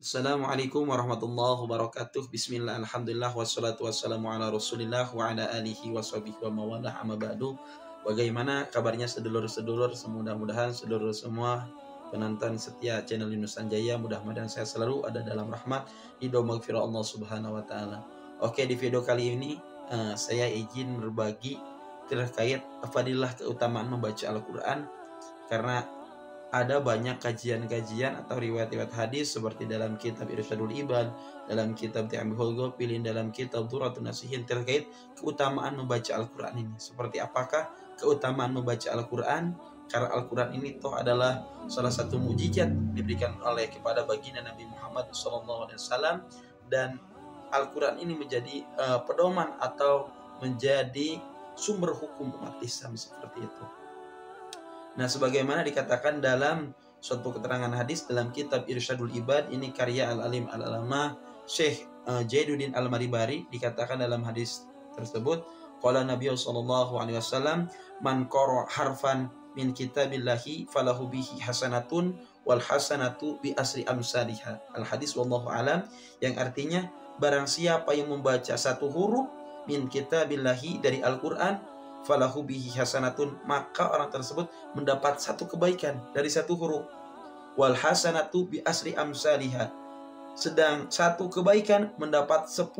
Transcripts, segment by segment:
Assalamualaikum warahmatullahi wabarakatuh. Bismillah, alhamdulillah, wassalatu wassalamu ala rasulillah wa ala alihi wa sahbihi wa mawalah amma ba'du. Bagaimana kabarnya sedulur-sedulur? Mudah-mudahan sedulur semua penonton setia channel Yunusan Jaya mudah-mudahan saya selalu ada dalam rahmat ridho maghfirah Allah subhanahu wa ta'ala. Oke, di video kali ini saya izin berbagi terkait fadilah keutamaan membaca Al-Quran, karena ada banyak kajian-kajian atau riwayat-riwayat hadis seperti dalam kitab Irsyadul Ibad, dalam kitab Ti'amihul Ghafilin, dalam kitab Duratun Nasihin terkait keutamaan membaca Al-Quran ini. Seperti apakah keutamaan membaca Al-Quran? Karena Al-Quran ini toh adalah salah satu mujizat diberikan oleh kepada baginda Nabi Muhammad SAW, dan Al-Quran ini menjadi pedoman atau menjadi sumber hukum umat Islam seperti itu. Nah, sebagaimana dikatakan dalam suatu keterangan hadis dalam kitab Irsyadul Ibad, ini karya Al-Alim Al-Alamah Syekh Jaiduddin Al-Maribari, dikatakan dalam hadis tersebut, qala Nabi sallallahu alaihi wasallam, man qara harfan min kitabillahi falahu bihi hasanatun wal hasanatu bi asri amsalihha. Al hadis wallahu alam, yang artinya barang siapa yang membaca satu huruf min kitabillahi dari Al-Qur'an, falahu bihi hasanatun, maka orang tersebut mendapat satu kebaikan dari satu huruf. Wal hasanatu bi asri amsalihha, sedang satu kebaikan mendapat 10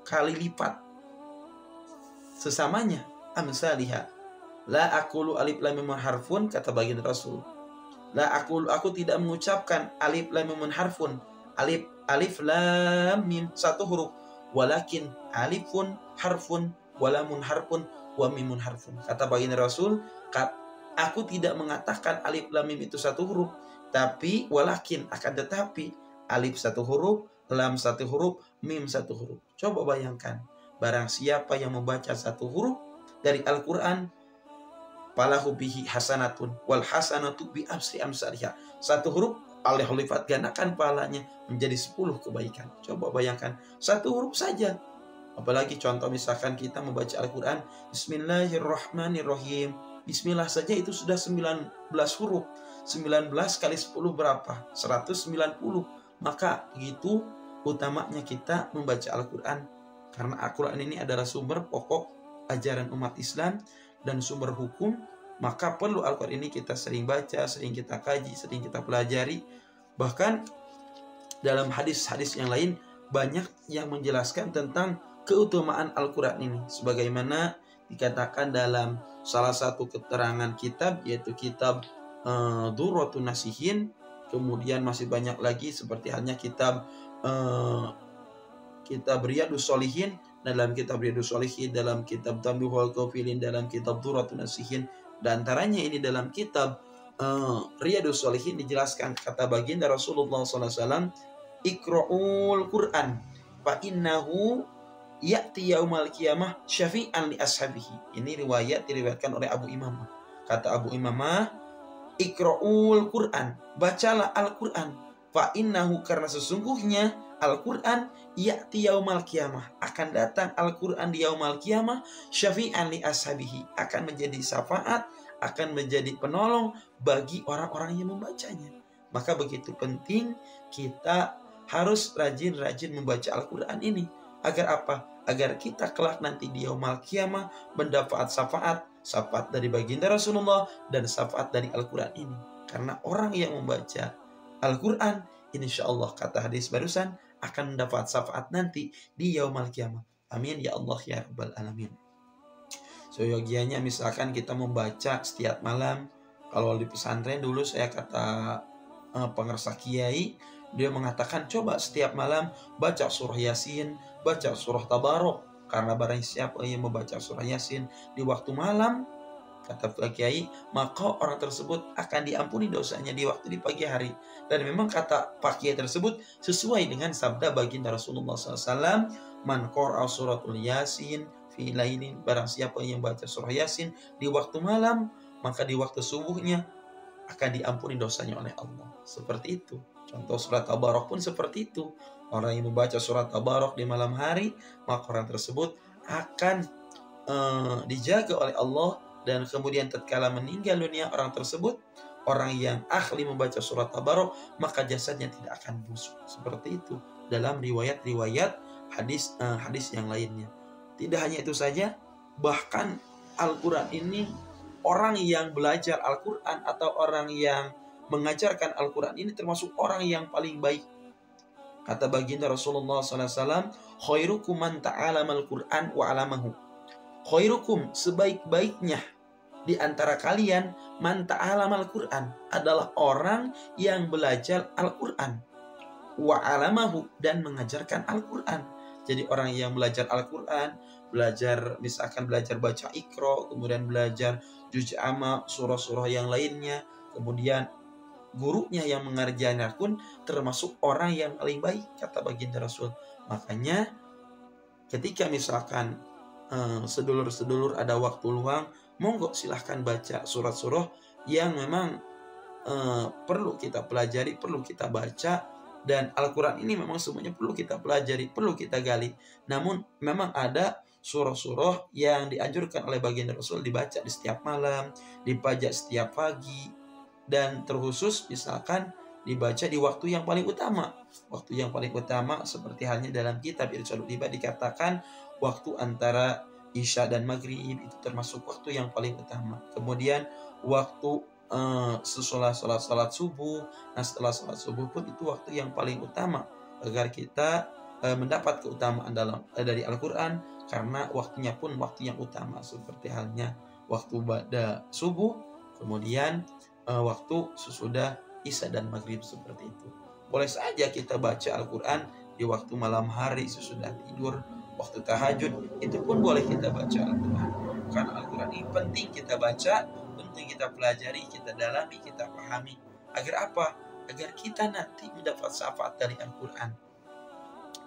kali lipat sesamanya. Amsalihha, la aqulu alif lam mim harfun, kata baginda Rasul, la aqulu, aku tidak mengucapkan alif lam mim harfun, alif lam mim satu huruf, walakin alifun harfun walamun harfun wa mimun harfun. Kata baginda Rasul, aku tidak mengatakan alif lam mim itu satu huruf, tapi walakin, akan tetapi, alif satu huruf, lam satu huruf, mim satu huruf. Coba bayangkan, barang siapa yang membaca satu huruf dari Al-Quran, falahu bihi hasanatun wal hasanatu bi asri amsalihha, satu huruf Allah lipat gandakan pahalanya menjadi 10 kebaikan. Coba bayangkan, satu huruf saja. Apalagi contoh misalkan kita membaca Al-Quran, Bismillahirrahmanirrahim, Bismillah saja itu sudah 19 huruf. 19 kali 10 berapa? 190. Maka begitu utamanya kita membaca Al-Quran, karena Al-Quran ini adalah sumber pokok ajaran umat Islam dan sumber hukum. Maka perlu Al-Quran ini kita sering baca, sering kita kaji, sering kita pelajari. Bahkan dalam hadis-hadis yang lain banyak yang menjelaskan tentang keutamaan Al-Quran ini, sebagaimana dikatakan dalam salah satu keterangan kitab, yaitu kitab Duratun Nasihin. Kemudian masih banyak lagi seperti halnya kitab Riyadus Shalihin, dalam kitab Riyadus Shalihin, dalam kitab Ti'amihul Ghafilin, dalam kitab Duratun Nasihin. Dan antaranya ini dalam kitab Riyadus Shalihin dijelaskan, kata baginda Rasulullah SAW, Iqra'ul Quran fa innahu ya'ti yaumal qiyamah syafi'an li ashabihi. Ini riwayat diriwayatkan oleh Abu Imamah. Kata Abu Imamah, Iqra'ul Quran, bacalah Al-Quran, fa innahu, karena sesungguhnya Al-Quran ya'ti yaumal qiyamah, akan datang Al-Quran di yaumal qiyamah, syafi'an li ashabihi, akan menjadi syafaat, akan menjadi penolong bagi orang-orang yang membacanya. Maka begitu penting kita harus rajin-rajin membaca Al-Quran ini. Agar apa? Agar kita kelak nanti di yaumul qiyamah mendapat syafaat dari baginda Rasulullah dan syafaat dari Al-Quran ini. Karena orang yang membaca Al-Quran, insya Allah, kata hadis barusan, akan mendapat syafaat nanti di yaumul qiyamah. Amin ya Allah ya Rabbal Alamin. Seyogianya misalkan kita membaca setiap malam. Kalau di pesantren dulu saya kata pengersa kiai, dia mengatakan coba setiap malam baca surah Yasin, baca surah Tabarok, karena barang siapa yang membaca surah Yasin di waktu malam, kata Pak Kiai, maka orang tersebut akan diampuni dosanya di waktu di pagi hari. Dan memang kata Pak Kiai tersebut sesuai dengan sabda baginda Rasulullah SAW, man qara'a suratul Yasin fi lailin, barang siapa yang baca surah Yasin di waktu malam, maka di waktu subuhnya akan diampuni dosanya oleh Allah. Seperti itu. Contoh surat Tabarok pun seperti itu. Orang yang membaca surat Tabarok di malam hari, maka orang tersebut akan dijaga oleh Allah. Dan kemudian tatkala meninggal dunia orang tersebut, orang yang ahli membaca surat Tabarok, maka jasadnya tidak akan busuk. Seperti itu dalam riwayat-riwayat hadis yang lainnya. Tidak hanya itu saja, bahkan Al-Quran ini, orang yang belajar Al-Quran atau orang yang mengajarkan Al-Quran ini termasuk orang yang paling baik. Kata baginda Rasulullah SAW, khairukum man ta'alama al-Quran wa alamahu. Khairukum, sebaik-baiknya di antara kalian, man ta'alama al-Quran, adalah orang yang belajar Al-Quran, wa alamahu, dan mengajarkan Al-Quran. Jadi orang yang belajar Al-Quran, misalkan belajar baca Iqra, kemudian belajar juz amma, surah-surah yang lainnya, kemudian gurunya yang mengajarnya pun termasuk orang yang paling baik, kata baginda Rasul. Makanya ketika misalkan sedulur-sedulur ada waktu luang, monggo silahkan baca surat-surah yang memang perlu kita pelajari, perlu kita baca. Dan Al-Quran ini memang semuanya perlu kita pelajari, perlu kita gali. Namun memang ada surah-surah yang dianjurkan oleh baginda Rasul dibaca di setiap malam, dibaca setiap pagi, dan terkhusus misalkan dibaca di waktu yang paling utama. Waktu yang paling utama seperti halnya dalam kitab Irsyadul Ibad dikatakan waktu antara Isya dan Maghrib itu termasuk waktu yang paling utama. Kemudian waktu setelah salat subuh, nah setelah salat subuh pun itu waktu yang paling utama agar kita mendapat keutamaan dari Al-Quran, karena waktunya pun waktu yang utama seperti halnya waktu pada subuh, kemudian waktu sesudah Isya dan Maghrib seperti itu. Boleh saja kita baca Al-Quran di waktu malam hari sesudah tidur, waktu tahajud, itu pun boleh kita baca Al-Quran. Karena Al-Quran ini penting kita baca, penting kita pelajari, kita dalami, kita pahami. Agar apa? Agar kita nanti mendapat syafaat dari Al-Quran.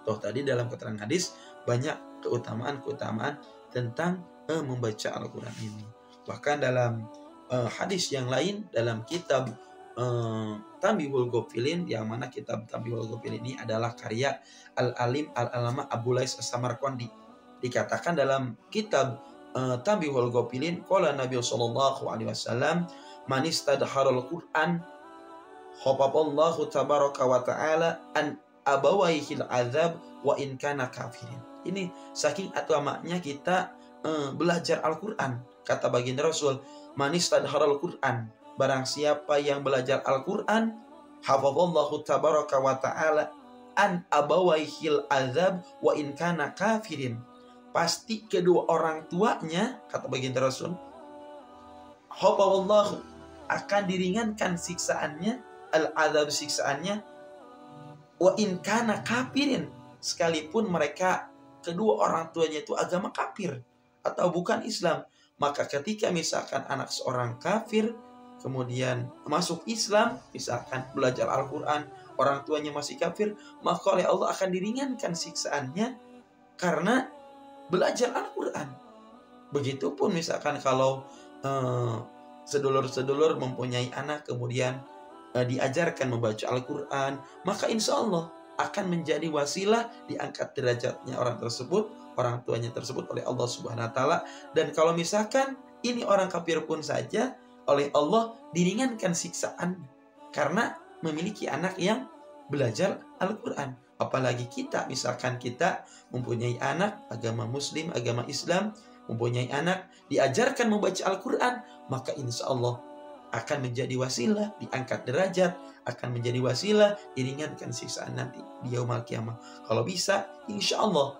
Toh tadi dalam keterangan hadis banyak keutamaan-keutamaan tentang membaca Al-Quran ini. Bahkan dalam hadis yang lain, dalam kitab Tanbihul Ghafilin, yang mana kitab Tanbihul Ghafilin ini adalah karya Al-Alim Al-Alama Abu Lais As-Samarqandi. Dikatakan dalam kitab Tanbihul Ghafilin, qala Nabi sallallahu alaihi wasallam, man istadharul Qur'an khafaballahu tabaraka wa ta'ala an abawaihil azab wa in kana kafirin. Ini saking utamanya kita belajar Al-Quran. Kata baginda Rasul, man istadharul Qur'an, barang siapa yang belajar Al-Quran, hafadhallahu tabaraka wa ta'ala an abawaihil azab wa in kana kafirin, pasti kedua orang tuanya, kata baginda Rasul, hafadhallahu, akan diringankan siksaannya, al-azab siksaannya, wa in kana kafirin, sekalipun mereka kedua orang tuanya itu agama kafir atau bukan Islam. Maka ketika misalkan anak seorang kafir kemudian masuk Islam, misalkan belajar Al-Quran, orang tuanya masih kafir, maka oleh Allah akan diringankan siksaannya karena belajar Al-Quran. Begitupun misalkan kalau sedulur-sedulur mempunyai anak kemudian diajarkan membaca Al-Quran, maka insya Allah akan menjadi wasilah diangkat derajatnya orang tersebut, orang tuanya tersebut oleh Allah Subhanahu wa Ta'ala. Dan kalau misalkan ini orang kafir pun saja, oleh Allah diringankan siksaan karena memiliki anak yang belajar Al-Quran. Apalagi kita, misalkan kita mempunyai anak agama Muslim, agama Islam, mempunyai anak diajarkan membaca Al-Quran, maka insya Allah akan menjadi wasilah diangkat derajat, akan menjadi wasilah diringankan siksaan nanti di yaumul qiyamah. Kalau bisa, insya Allah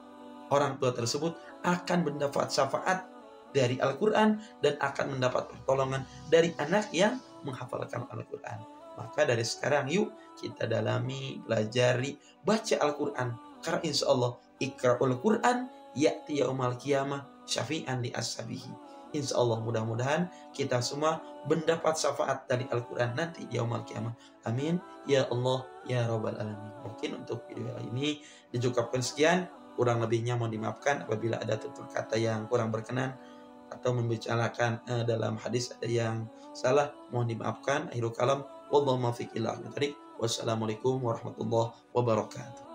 orang tua tersebut akan mendapat syafaat dari Al-Quran dan akan mendapat pertolongan dari anak yang menghafalkan Al-Quran. Maka dari sekarang yuk kita dalami, pelajari, baca Al-Quran. Karena insya Allah iqra'ul Quran ya'ti yaumal qiyamah syafi'an li ashabihi. Insya Allah mudah-mudahan kita semua mendapat syafaat dari Al-Quran nanti di yaumul qiyamah. Amin ya Allah ya Rabbal Alamin. Mungkin untuk video ini dicukupkan sekian. Kurang lebihnya mohon dimaafkan apabila ada tutur kata yang kurang berkenan atau membicarakan dalam hadis ada yang salah, mohon dimaafkan. Akhirul kalam, wallahu muwaffiq ila aqwamit thoriq. Wassalamualaikum warahmatullahi wabarakatuh.